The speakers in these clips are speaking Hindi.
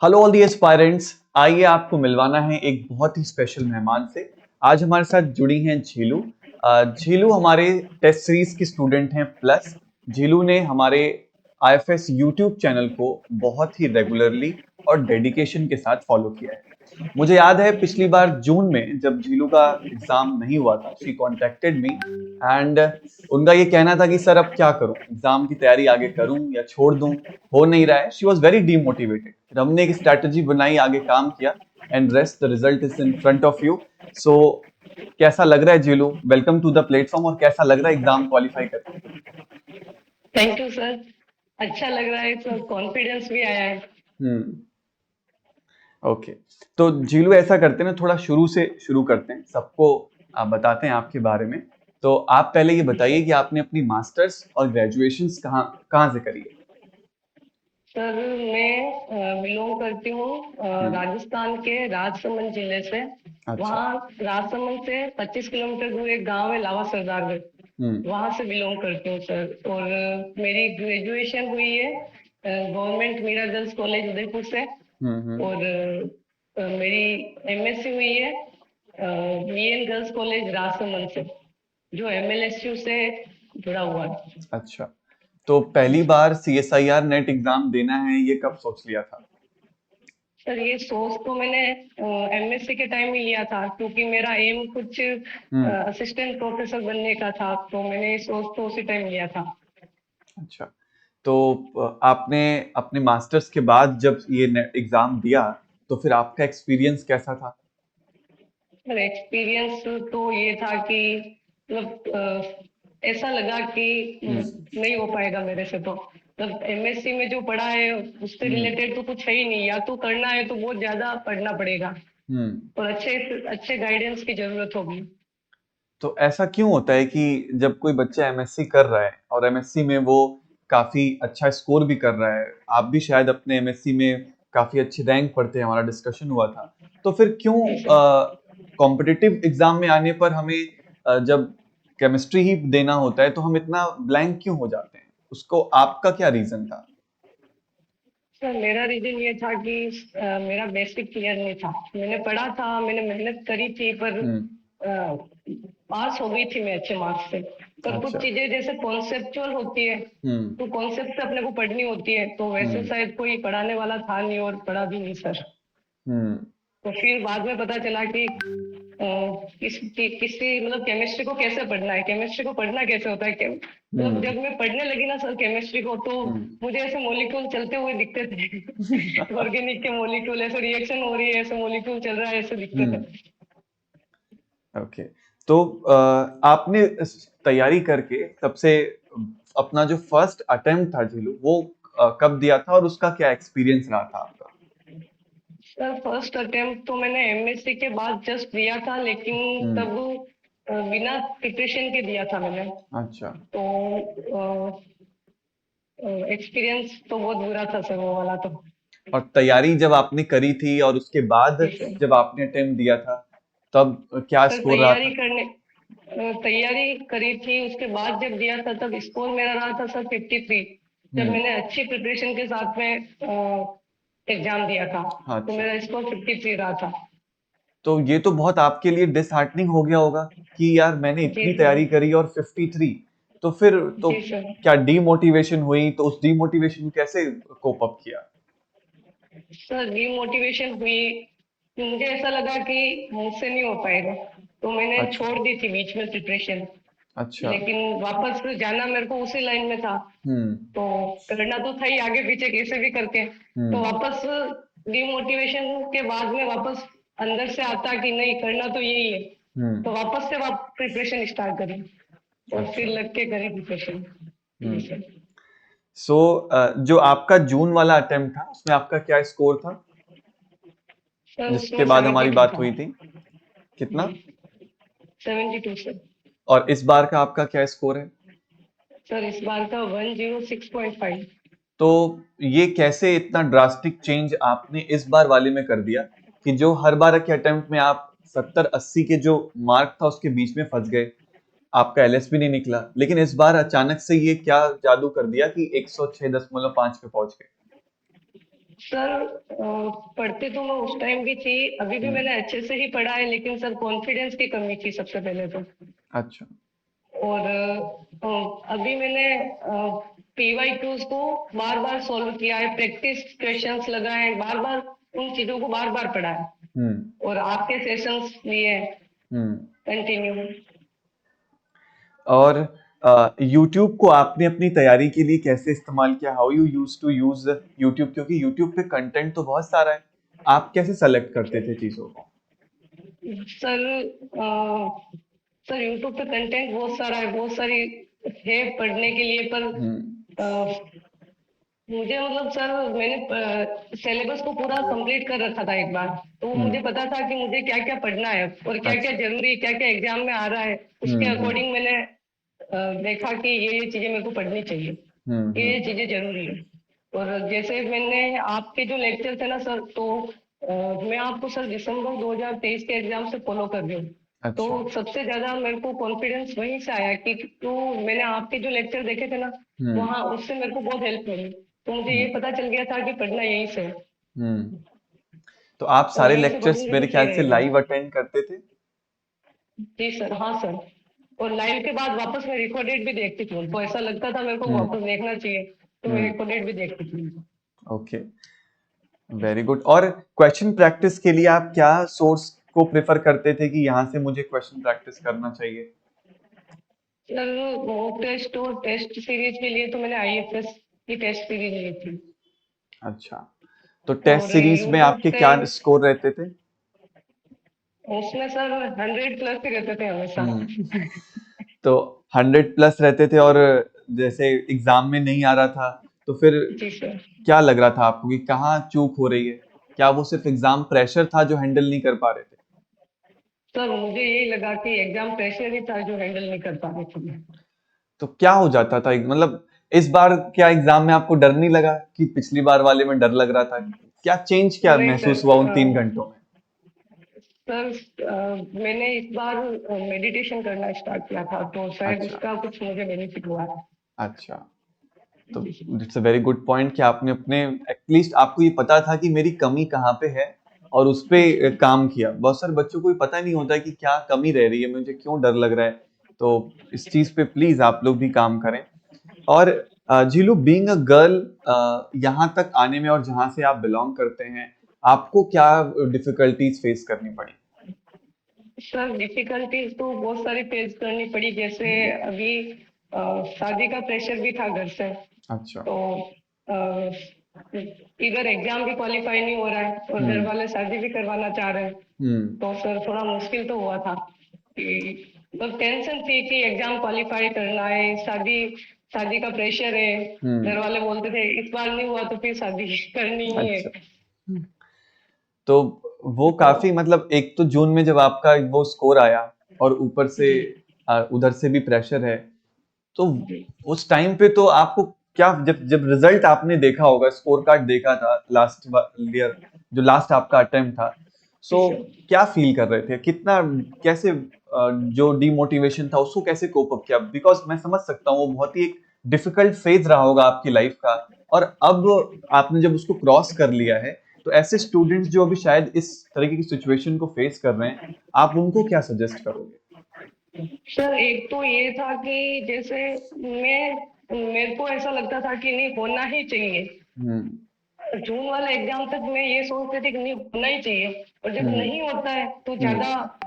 Hello all the aspirants. आइए आपको मिलवाना है एक बहुत ही स्पेशल मेहमान से। आज हमारे साथ जुड़ी हैं झीलू। झीलू हमारे टेस्ट सीरीज की स्टूडेंट हैं प्लस। झीलू ने हमारे आईएफएस यूट्यूब चैनल को बहुत ही रेगुलरली और डेडिकेशन के साथ फॉलो किया है। मुझे याद है पिछली बार जून में जब झीलू का एग्जाम नहीं हुआ था, शी कॉन्टेक्टेड मी एंड उनका ये कहना था कि सर अब क्या करूं, एग्जाम की तैयारी आगे करूं या छोड़ दूं, हो नहीं रहा है। She was very demotivated. फिर हमने एक स्ट्रैटेजी बनाई, आगे काम किया and rest the result is in front of you. So कैसा लग रहा है Jilu? Welcome to the platform. और कैसा लग रहा है एग्जाम क्वालिफाई करके? Thank you sir. अच्छा लग रहा है सर, कॉन्फिडेंस भी आया है। हम्म। ओके। तो जीलू ऐसा करते हैं ना, थोड़ा शुरू से शुरू करते हैं, सबको आप बताते हैं आपके बारे में। तो आप पहले ये बताइए कि आपने अपनी मास्टर्स और ग्रेजुएशंस कहाँ कहाँ से करी है? सर मैं बिलोंग करती हूँ हम्म। राजस्थान के राजसमंद जिले से। अच्छा। वहाँ राजसमंद से 25 किलोमीटर दूर एक गांव है लावा सरदारगढ़। हम्म। वहाँ से बिलोंग करती हूँ सर। और मेरी ग्रेजुएशन हुई है government Meera girls college Udaipur से। हम्म। और मेरी एमएससी हुई है वीएन गर्ल्स कॉलेज राजसमंद से, जो एमएलएसयू से जुड़ा हुआ है। अच्छा। तो पहली बार सीएसआईआर नेट एग्जाम देना है, ये कब सोच लिया था? सर ये सोच तो मैंने एमएससी के टाइम ही लिया था, क्योंकि मेरा एम कुछ हम्म। असिस्टेंट प्रोफेसर बनने का था, तो मैंने ये सोच तो उसी टाइम लिया था। अच्छा। तो आपने अपने मास्टर्स के बाद जब ये नेट एग्जाम दिया, तो फिर आपका एक्सपीरियंस कैसा था? सर एक्सपीरियंस तो ये था कि मतलब ऐसा लगा कि हम्म। नहीं हो पाएगा मेरे से। तो मतलब एमएससी में जो पढ़ा है उससे हम्म। रिलेटेड तो कुछ है ही नहीं, या तो करना है तो बहुत ज्यादा पढ़ना पड़ेगा हम्म। और अच्छे अच्छे गाइडेंस की जरूरत होगी। तो ऐसा क्यों होता है कि जब कोई बच्चा एमएससी कर रहा है और एमएससी में वो काफी अच्छा स्कोर भी कर रहा है, आप भी शायद अपने एमएससी में काफी अच्छी रैंक पढ़ते हैं, हमारा डिस्कशन हुआ था, तो फिर क्यों जी सर। कॉम्पिटिटिव एग्जाम में आने पर हमें जब केमिस्ट्री ही देना होता है तो हम इतना ब्लैंक क्यों हो जाते हैं? उसको आपका क्या रीजन था? सर मेरा रीजन ये था कि मेरा बेसिक क्लियर नहीं था। मैंने पढ़ा था, मैंने मेहनत करी थी, पर हम्म। पास हो गई थी मैं अच्छे मार्क्स से। पर कुछ अच्छा। चीजें जैसे कॉन्सेप्चुअल होती है, हम्म। तो कॉन्सेप्ट से अपने को पढ़नी होती है, तो वैसे हम्म। शायद कोई पढ़ाने वाला था नहीं और पढ़ा भी नहीं सर। हम्म। तो फिर बाद में पता चला कि किसी मतलब केमिस्ट्री को कैसे पढ़ना है, केमिस्ट्री को पढ़ना कैसे होता है। मतलब हम्म। जब मैं पढ़ने लगी ना सर केमिस्ट्री को, तो हम्म। मुझे ऐसे मॉलिक्यूल चलते हुए दिखते थे ऑर्गेनिक के मॉलिक्यूल, ऐसे रिएक्शन हो रही है, ऐसे मॉलिक्यूल चल रहा है, ऐसे दिखते थे। हम्म। ओके। तो आपने तैयारी करके सबसे अपना जो फर्स्ट अटेम्प्ट था जीलू, वो कब दिया था और उसका क्या एक्सपीरियंस रहा था आपका? सर फर्स्ट अटेम्प्ट तो मैंने एमएससी के बाद जस्ट दिया था, लेकिन हम्म। तब बिना प्रिपरेशन के दिया था मैंने। अच्छा। तो एक्सपीरियंस तो बहुत बुरा था सर वो वाला तो। और तैयारी जब आपने करी थी और उसके बाद जी सर। जब आपने अटेम्प्ट दिया था, तब क्या सर स्कोर रहा था? तैयारी करी थी, उसके बाद जब दिया था तब स्कोर मेरा रहा था सर 53। जब हम्म। मैंने अच्छी प्रिपरेशन के साथ में एग्जाम दिया था, तो अच्छा। मेरा स्कोर 53 रहा था। तो ये तो बहुत आपके लिए डिसहार्टनिंग हो गया होगा कि यार मैंने जी इतनी सर। तैयारी करी और 53। तो फिर तो जी सर। क्या डीमोटिवेशन हुई? तो उस डीमोटिवेशन को कैसे कोप अप किया? सर डीमोटिवेशन हुई, मुझे ऐसा लगा कि मुझसे नहीं हो पाएगा, तो मैंने अच्छा। छोड़ दी थी बीच में प्रिपरेशन। अच्छा। लेकिन वापस जाना मेरे को उसी लाइन में था, हम्म। तो करना तो था ही आगे पीछे कैसे भी करके। तो हम्म। वापस डिमोटिवेशन के बाद में वापस अंदर से आता कि नहीं करना तो यही है, तो हम्म। वापस से प्रिपरेशन स्टार्ट करी और फिर अच्छा। लग के करी प्रिपरेशन। जी हम्म। सर। सो जो आपका जून वाला अटेम्प्ट था, उसमें आपका क्या स्कोर था सर जिसके उसमें बाद हमारी 72 बात था। हुई थी? कितना? जी, 72 सर। और इस बार का आपका क्या स्कोर है? सर इस बार का 106.5। तो ये कैसे इतना ड्रास्टिक चेंज आपने इस बार वाले में कर दिया कि जो हर बार के अटेम्प्ट में आप 70-80 के जो मार्क था उसके बीच में फंस गए, आपका एलएसबी नहीं निकला, लेकिन इस बार अचानक से ये क्या जादू कर दिया कि 106.5 पे पहुंच गए? सर पढ़ते तो मैं उस टाइम भी थी, अभी भी मैंने अच्छे से ही पढ़ा है, लेकिन सर कॉन्फिडेंस की कमी थी सबसे पहले तो। अच्छा। और अभी मैंने पीवाईक्यूज को बार बार सॉल्व किया है, प्रैक्टिस क्वेश्चंस लगाए, बार बार उन चीजों को बार बार पढ़ा है, हम्म। और आपके सेशंस लिए हम्म। कंटिन्यू। और यूट्यूब को आपने अपनी तैयारी के लिए कैसे इस्तेमाल किया? How you use to use YouTube? क्योंकि यूट्यूब पे कंटेंट तो बहुत सारा है, आप कैसे सेलेक्ट करते थे चीजों को? सर सर यूट्यूब पे कंटेंट बहुत सारा है, बहुत सारी है पढ़ने के लिए, पर हम्म। अ, मुझे मतलब सर मैंने सिलेबस को पूरा कंप्लीट कर रखा था एक बार, तो मुझे हम्म। पता था कि मुझे क्या क्या पढ़ना है और क्या क्या अच्छा। जरूरी है, क्या क्या एग्जाम में आ रहा है। उसके हम्म। अकॉर्डिंग मैंने देखा कि ये चीजें मेरे को पढ़नी चाहिए, ये हम्म। चीजें जरूरी है। और जैसे मैंने आपके जो लेक्चर थे ना सर, तो मैं आपको सर दिसंबर 2023 के एग्जाम से फॉलो कर रही हूँ। तो अच्छा। सबसे ज्यादा मेरे को कॉन्फिडेंस वहीं से आया कि तो मैंने आपके जो लेक्चर देखे थे ना, हम्म। वहाँ उससे मेरे को बहुत हेल्प मिली। तो मुझे ये हम्म। पता चल गया था कि पढ़ना यहीं से है, हम्म। तो आप और सारे यहीं से लेक्चर्स पढ़ूंगी मेरे तो सही ख्याल से रहेगा। लाइव अटेंड करते थे? जी सर, हाँ सर। और लाइव के बाद वापस मैं रिकॉर्डेड भी देखती थी, उनको ऐसा लगता था मेरे को हम्म। वापस देखना चाहिए, तो मैं हम्म। रिकॉर्डेड भी देखती थी। Okay, very good. और क्वेश्चन प्रैक्टिस के लिए आप क्या सोर्स को प्रेफर करते थे कि यहाँ से मुझे क्वेश्चन प्रैक्टिस करना चाहिए? सर मॉक टेस्ट और टेस्ट सीरीज के लिए तो मैंने आईएफएस की टेस्ट सीरीज ली थी। अच्छा, तो टेस्ट और सीरीज में यूट्यूब आपके से क्या स्कोर रहते थे? उसमें सर 100+ ही रहते थे हमेशा। हम्म। तो 100+ रहते थे, और जैसे एग्जाम में नहीं आ रहा था तो फिर जी सर। क्या लग रहा था आपको कि कहाँ चूक हो रही है? क्या वो सिर्फ एग्जाम प्रेशर था जो हैंडल नहीं कर पा रहे थे? सर मुझे यही लगा कि एग्जाम प्रेशर ही था जो हैंडल नहीं कर पा रही थी मैं। तो क्या हो जाता था, मतलब इस बार क्या एग्जाम में आपको डर नहीं लगा कि पिछली बार वाले में डर लग रहा था? क्या चेंज, क्या नहीं महसूस सर, हुआ उन 3 घंटों में? मैंने इस बार मेडिटेशन करना स्टार्ट किया था, तो शायद अच्छा। उसका कुछ मुझे बेनिफिट हुआ है। अच्छा, तो जी sir. It's a very good point कि आपने अपने, एटलीस्ट आपको ये पता था कि मेरी कमी कहाँ पे है, और उस पे काम किया। बहुत सारे बच्चों को ये पता नहीं होता है कि क्या कमी रह रही है, मुझे क्यों डर लग रहा है। तो इस चीज पे प्लीज आप लोग भी काम करें। और जीलू, बीइंग अ गर्ल, यहाँ तक आने में और जहाँ से आप बिलोंग करते हैं, आपको क्या डिफिकल्टीज फेस करनी पड़ी? सर डिफिकल्टीज तो बहुत सारी फेस करनी पड़ी, जैसे अभी शादी का प्रेशर भी था घर से। अच्छा। तो अ, इधर एग्जाम भी क्वालिफाई नहीं हो रहा है, और घर हम्म। वाले शादी भी करवाना चाह रहे हैं। हम्म। तो सर थोड़ा मुश्किल तो हुआ था कि मतलब टेंशन थी कि एग्जाम क्वालिफाई करना है, शादी शादी का प्रेशर है। घर हम्म। वाले बोलते थे इस बार नहीं हुआ तो फिर शादी करनी ही है। अच्छा। तो वो तो काफी, मतलब एक तो जून में जब आपका वो स्कोर आया, और ऊपर से जी उधर से भी प्रेशर है, तो जी उस टाइम पे तो आपको क्या, जब जब रिजल्ट आपने देखा होगा, स्कोर कार्ड देखा था लास्ट ईयर, जो लास्ट आपका अटेम्प्ट था, जी सो सर। क्या फील कर रहे थे, कितना, कैसे जो डिमोटिवेशन था उसको कैसे कोप अप किया? बिकॉज मैं समझ सकता हूँ वो बहुत ही एक डिफिकल्ट फेज रहा होगा आपकी लाइफ का, और अब आपने जब उसको क्रॉस कर लिया है, तो ऐसे स्टूडेंट्स जो अभी शायद इस तरीके की सिचुएशन को फेस कर रहे हैं, आप उनको क्या सजेस्ट करोगे? सर एक तो ये था कि जैसे मेरे को ऐसा लगता था कि नहीं होना ही चाहिए। हम्म। जून वाले एग्जाम तक मैं ये सोचती थी कि नहीं होना ही चाहिए, और जब हम्म। नहीं होता है तो हम्म। ज्यादा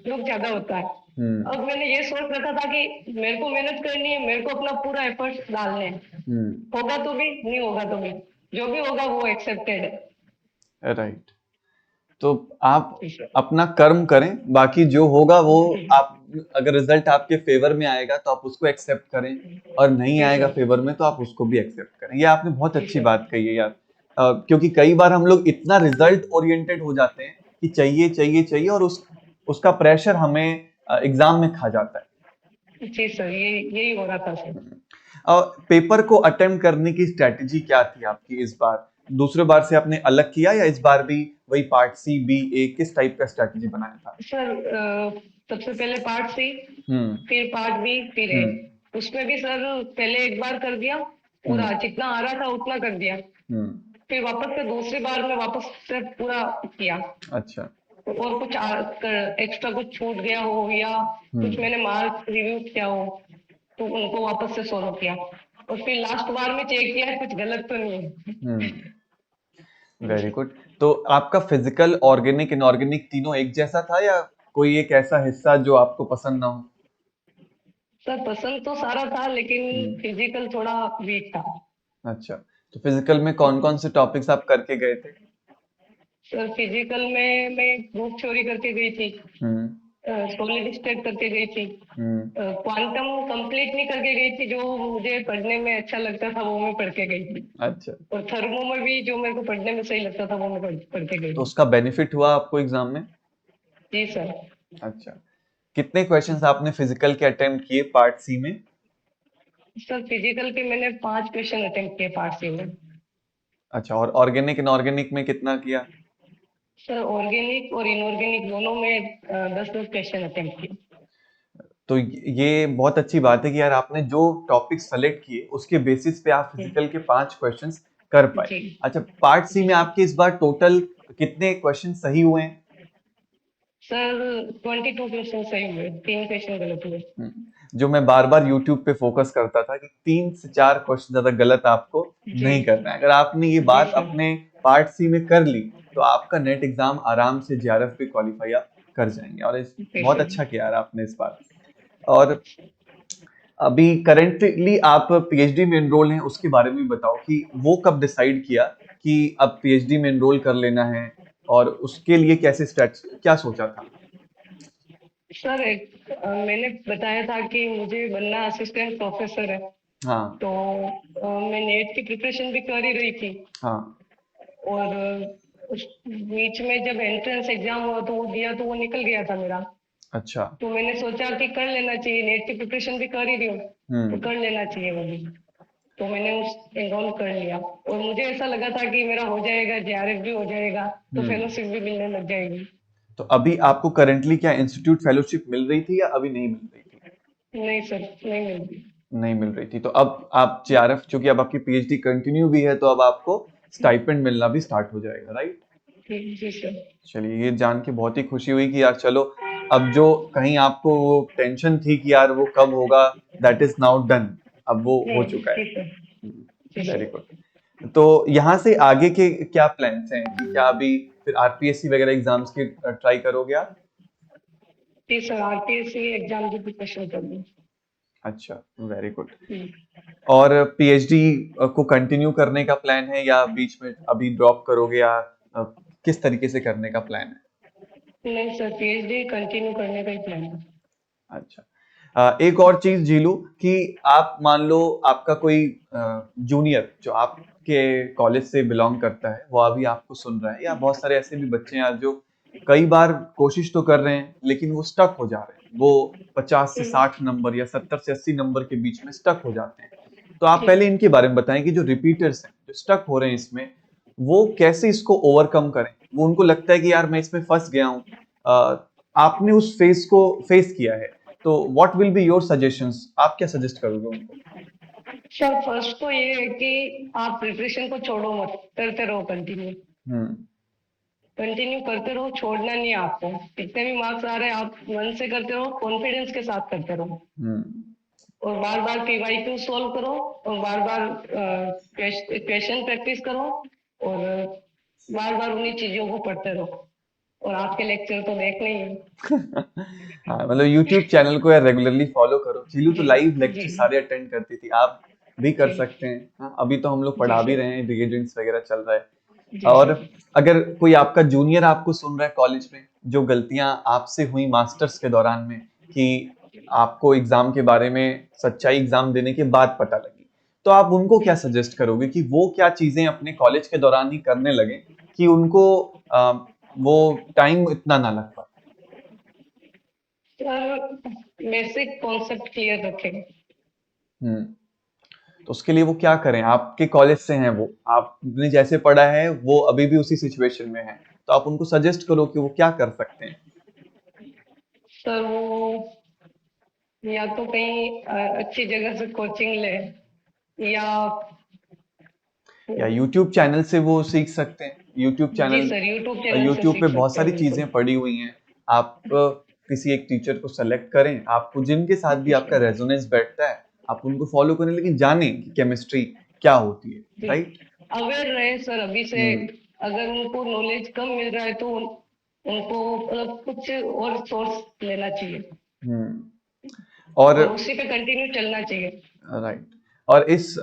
दुख ज्यादा होता है। हम्म। अब मैंने ये सोच रखा था कि मेरे को मेहनत करनी है, मेरे को अपना पूरा एफर्ट्स डालने हैं, हम्म। होगा तो भी नहीं होगा तो भी, जो भी होगा वो एक्सेप्टेड है। राइट। तो आप जी सर। अपना कर्म करें, बाकी जो होगा वो, जी आप, अगर रिजल्ट आपके फेवर में आएगा तो आप उसको एक्सेप्ट करें, और नहीं जी आएगा सर। फेवर में तो आप उसको भी एक्सेप्ट करें। ये आपने बहुत जी अच्छी सर। बात कही है यार। क्योंकि कई बार हम लोग इतना रिजल्ट ओरिएंटेड हो जाते हैं कि चाहिए चाहिए चाहिए, और उसका प्रेशर हमें एग्जाम में खा जाता है। जी सर, ये यही हो रहा था सर। पेपर को अटेम्प्ट करने की स्ट्रेटेजी क्या थी आपकी इस बार? दूसरे बार से आपने अलग किया, या इस बार भी वही पार्ट सी बी ए, किस टाइप का स्ट्रेटेजी बनाया था? सर सबसे पहले पार्ट सी, हम्म। फिर पार्ट बी, फिर ए। हम्म। उसमें भी सर पहले एक बार कर दिया, पूरा हम्म। जितना आ रहा था उतना कर दिया। हम्म। फिर वापस से दूसरी बार में वापस से पूरा किया। अच्छा। और कुछ एक्स्ट्रा कुछ छूट गया हो या कुछ हम्म। मैंने मार्क्स रिव्यू किया हो तो उनको वापस से सॉल्व किया। और फिर लास्ट बार में चेक किया कुछ गलत तो नहीं है। हम्म। Very good. तो आपका फिजिकल, ऑर्गेनिक, इनऑर्गेनिक तीनों एक जैसा था या कोई एक ऐसा हिस्सा जो आपको पसंद ना हो? सर पसंद तो सारा था लेकिन हम्म। फिजिकल थोड़ा वीक था। अच्छा, तो फिजिकल में कौन कौन से टॉपिक्स आप करके गए थे? सर फिजिकल में मैं ग्रुप थ्योरी करके गई थी, हम्म। सॉलिड स्टेट करके गई थी, हम्म। क्वांटम कंप्लीट नहीं करके गई थी, जो मुझे पढ़ने में अच्छा लगता था वो मैं पढ़ के गई थी। अच्छा, और थर्मो में भी जो मेरे को पढ़ने में सही लगता था वो मैं पढ़ के गई तो थी। उसका बेनिफिट हुआ आपको एग्जाम में? जी सर। अच्छा, कितने क्वेश्चंस आपने फिजिकल के अटेम्प्ट किए पार्ट सी में? सर फिजिकल के मैंने 5 क्वेश्चन अटेम्प्ट किए पार्ट सी में। अच्छा, और ऑर्गेनिक, इनऑर्गेनिक में कितना किया? सर ऑर्गेनिक और इनऑर्गेनिक दोनों में 10-10 क्वेश्चन अटेम्प्ट किए। तो ये बहुत अच्छी बात है कि यार आपने जो टॉपिक सेलेक्ट किए उसके बेसिस पे आप जी फिजिकल के 5 क्वेश्चंस कर पाए। जी अच्छा, पार्ट सी में जी। आपके इस बार टोटल कितने क्वेश्चन सही हुए हैं? सर 22 क्वेश्चन सही हुए, 3 क्वेश्चन गलत हुए। जो मैं बार बार यूट्यूब पे फोकस करता था कि 3 से 4 क्वेश्चन ज्यादा गलत आपको जी नहीं करना है। अगर आपने ये जी बात सर। अपने पार्ट सी में कर ली तो आपका नेट एग्जाम आराम से जेआरएफ पे क्वालिफाई आप कर जाएंगे। और जी बहुत सर। अच्छा किया यार आपने इस बार। और अभी करेंटली आप पीएचडी में एनरोल हैं, उसके बारे में बताओ कि वो कब डिसाइड किया कि अब पीएचडी में एनरोल कर लेना है, और उसके लिए कैसे स्टेप्स, क्या सोचा था? सर मैंने बताया था कि मुझे बनना असिस्टेंट प्रोफेसर है। हाँ। तो मैं नेट की प्रिपरेशन भी कर ही रही थी। हाँ। और उस बीच में जब एंट्रेंस एग्जाम हुआ तो वो दिया तो वो निकल गया था मेरा। अच्छा। तो मैंने सोचा कि कर लेना चाहिए, नेट की प्रिपरेशन भी कर ही रही हूँ तो हम्म। कर लेना चाहिए वो भी। तो मैंने उस एनरोल कर लिया और मुझे ऐसा लगा था कि मेरा हो जाएगा, जेआरएफ भी हो जाएगा तो हम्म। फेलोशिप भी मिलने लग जाएगी। तो अभी आपको करेंटली क्या इंस्टीट्यूट फेलोशिप मिल रही थी या अभी नहीं मिल रही थी? नहीं सर नहीं मिलती। नहीं मिल रही थी, तो अब आप जेआरएफ, चूंकि अब आपकी पीएचडी कंटिन्यू भी है तो अब आपको स्टाइपेंड मिलना भी स्टार्ट हो जाएगा, राइट? जी जी सर। चलिए, ये जान के बहुत ही खुशी हुई कि यार चलो, अब जो कहीं आपको वो टेंशन थी कि यार वो कब होगा, दैट इज नाउ डन। अब वो हो चुका है। जी सर। जी वेरी सर। गुड। तो यहाँ से आगे के क्या प्लान्स हैं कि क्या अभी फिर आरपीएससी वगैरह एग्जाम्स की ट्राई करोगे आप? जी सर आरपीएससी एग्जाम की प्रिपरेशन कर रही अच्छा, वेरी गुड। हूँ। और पीएचडी को कंटिन्यू करने का प्लान है या बीच में अभी ड्रॉप करोगे, या किस तरीके से करने का प्लान है? नहीं सर पीएचडी कंटिन्यू करने का ही प्लान है। अच्छा। एक और चीज जीलू, कि आप मान लो आपका कोई जूनियर जो आपके कॉलेज से बिलोंग करता है वो अभी आपको सुन रहा है, या बहुत सारे ऐसे भी बच्चे हैं आज जो कई बार कोशिश तो कर रहे हैं लेकिन वो स्टक हो जा रहे हैं, वो 50 से 60 नंबर या 70 से 80 नंबर के बीच में स्टक हो जाते हैं। तो आप जी। पहले इनके बारे में बताएं कि जो रिपीटर्स हैं जो स्टक हो रहे हैं इसमें, वो कैसे इसको ओवरकम करें। वो उनको लगता है कि यार मैं इसमें फंस गया हूँ। आपने उस फेज को फेस किया है, तो what will be your suggestions, आप क्या सजेस्ट करोगे उनको? सर फर्स्ट तो ये है कि आप प्रिपरेशन को छोड़ो मत, करते रहो कंटिन्यू। हम्म। कंटिन्यू करते रहो, छोड़ना नहीं है आपको। कितने भी मार्क्स आ रहे हैं आप मन से करते रहो, कॉन्फिडेंस के साथ करते रहो। हम्म। और बार बार पीवाईक्यू सॉल्व करो और बार बार क्वेश्चन प्रैक्टिस करो और बार बार उन्हीं चीजों को पढ़ते रहो। और आपके लेक्चर तो देखने ही है। हाँ, मतलब यूट्यूब चैनल को यार रेगुलरली फॉलो करो। चीलू तो जी लाइव जी लेक्चर सारे अटेंड करती थी, आप भी कर जी सकते हैं। हाँ, अभी तो हम लोग जी पढ़ा भी सर। रहे हैं, रिएजेंट्स वगैरह चल रहा है। जी और सर। अगर कोई आपका जूनियर आपको सुन रहा है कॉलेज में, जो गलतियां आपसे हुई मास्टर्स के दौरान में, कि आपको एग्जाम के बारे में सच्चाई एग्जाम देने के बाद पता लगी, तो आप उनको क्या सजेस्ट करोगे कि वो क्या चीजें अपने कॉलेज के दौरान ही करने लगे कि उनको वो टाइम इतना ना लग पाए? सर बेसिक कॉन्सेप्ट क्लियर रखें। हम्म। तो उसके लिए वो क्या करें? आपके कॉलेज से हैं वो, आपने जैसे पढ़ा है वो अभी भी उसी सिचुएशन में है, तो आप उनको सजेस्ट करो कि वो क्या कर सकते हैं। सर वो या तो कहीं अच्छी जगह से कोचिंग ले या या यूट्यूब चैनल से वो सीख सकते हैं। यूट्यूब जी चैनल, सर, यूट्यूब चैनल से यूट्यूब पे सीख बहुत सकते हैं सारी बिल्कुल। चीजें पड़ी हुई हैं। आप किसी एक टीचर को सेलेक्ट करें, आपको जिनके साथ भी जी आपका सर, रेजोनेंस बैठता है आप उनको फॉलो करें, लेकिन जानें कि केमिस्ट्री क्या होती है, जी राइट। अवेयर रहे सर अभी से। हम्म अगर उनको नॉलेज कम मिल रहा है तो उनको मतलब कुछ और सोर्स लेना चाहिए हम्म और और उसी पे कंटिन्यू चलना चाहिए। राइट। और इस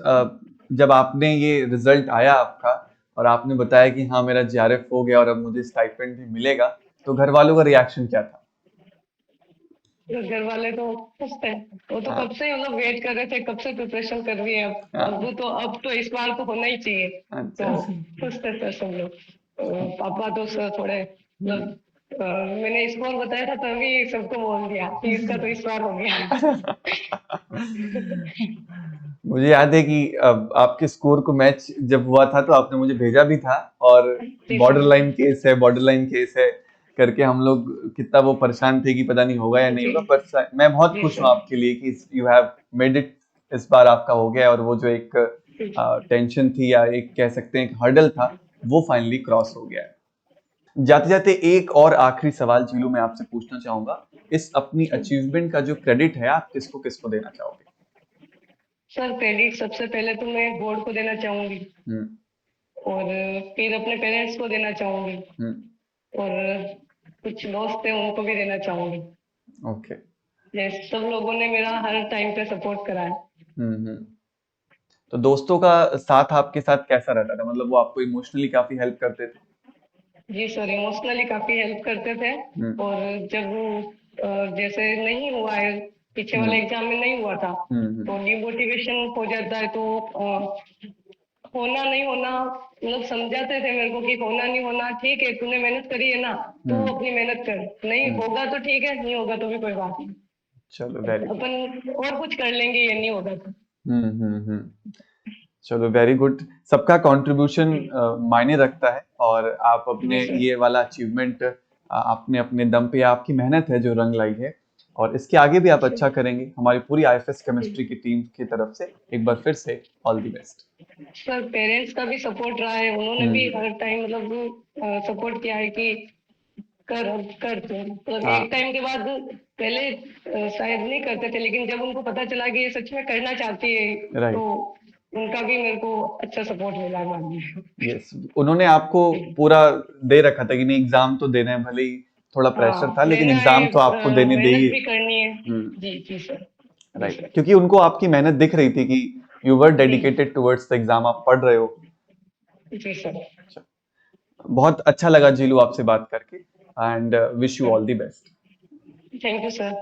जब आपने ये रिजल्ट आया आपका और आपने बताया कि हाँ मेरा जीआरएफ हो गया और अब मुझे स्टाइपेंड भी मिलेगा, तो घर वालों का रिएक्शन क्या था? तो घर वाले तो खुश थे। वो तो कब हाँ से मतलब वेट कर रहे थे, कब से प्रिपरेशन कर रही है। हाँ, अब तो इस बार तो होना ही चाहिए। अच्छा। तो खुश थे सर सब लोग। पापा तो सर थोड़े मतलब मैंने स्कोर बताया था तभी सबको बोल दिया कि इसका तो इस बार हो गया। मुझे याद है कि आपके स्कोर को मैच जब हुआ था तो आपने मुझे भेजा भी था, और जी बॉर्डर सर। लाइन केस है, बॉर्डर लाइन केस है करके हम लोग कितना वो परेशान थे कि पता नहीं होगा या नहीं जी होगा, पर मैं बहुत जी खुश हूँ सर। आपके लिए कि यू हैव मेड इट। इस बार आपका हो गया, और वो जो एक टेंशन थी या एक कह सकते हैं एक हर्डल था, वो फाइनली क्रॉस हो गया है। जाते जाते एक और आखिरी सवाल जीलू मैं आपसे पूछना चाहूंगा, इस अपनी अचीवमेंट का जो क्रेडिट है आप किसको किसको देना चाहोगे? सर क्रेडिट सबसे पहले तो मैं बोर्ड को देना चाहूंगी हम्म और फिर अपने पेरेंट्स को देना चाहूंगी हम्म और कुछ दोस्त हैं उनको भी देना चाहूंगी। ओके। जैसे सब लोगों ने मेरा हर टाइम पे सपोर्ट करा है। हम्म। तो दोस्तों का साथ आपके साथ कैसा रहता था? मतलब वो आपको इमोशनली काफी हेल्प करते थे? जी सर, इमोशनली काफी हेल्प करते थे। हम्म और जब जैसे नहीं हुआ है, पीछे वाले हम्म एग्जाम में नहीं हुआ था हम्म। तो डिमोटिवेशन हो जाता है। तो होना नहीं होना मतलब समझाते थे मेरे को कि होना नहीं होना ठीक है, तूने मेहनत करी है ना, तू हम्म अपनी मेहनत कर, नहीं हम्म। होगा तो ठीक है, नहीं होगा तो भी कोई बात नहीं, चलो वेरी गुड। अपन और कुछ कर लेंगे, ये नहीं होगा तो। हम्म। चलो वेरी गुड। सबका कंट्रीब्यूशन जी मायने रखता है, और आप जी अपने सर। ये वाला अचीवमेंट आपने अपने दम पे, आपकी मेहनत है जो रंग लाई है, और इसके आगे भी आप अच्छा करेंगे। हमारी पूरी आईएफएस केमिस्ट्री की टीम की तरफ से एक बार फिर से all the best. Sir parents का भी सपोर्ट रहा है, उन्होंने भी हम्म। हर टाइम मतलब सपोर्ट किया है कि कर कर तू मतलब एक हाँ टाइम के बाद पहले शायद नहीं करते थे, लेकिन जब उनको पता चला कि ये सच में करना चाहती है तो राइट। उनका भी मेरे को अच्छा सपोर्ट मिला बाद में। यस, उन्होंने आपको पूरा दे रखा था कि नहीं एग्जाम तो देना है, भले ही थोड़ा प्रेशर था हाँ लेकिन देना है, एग्जाम तो आपको देने दे ही। मेहनत भी करनी है। हम्म। जी जी सर। जी राइट, सर। क्योंकि उनको आपकी मेहनत दिख रही थी कि यू वर जी डेडिकेटेड टुवर्ड्स द एग्जाम, आप पढ़ रहे हो। जी सर। बहुत अच्छा लगा जीलू आपसे बात करके, and wish you all the best. Thank you sir.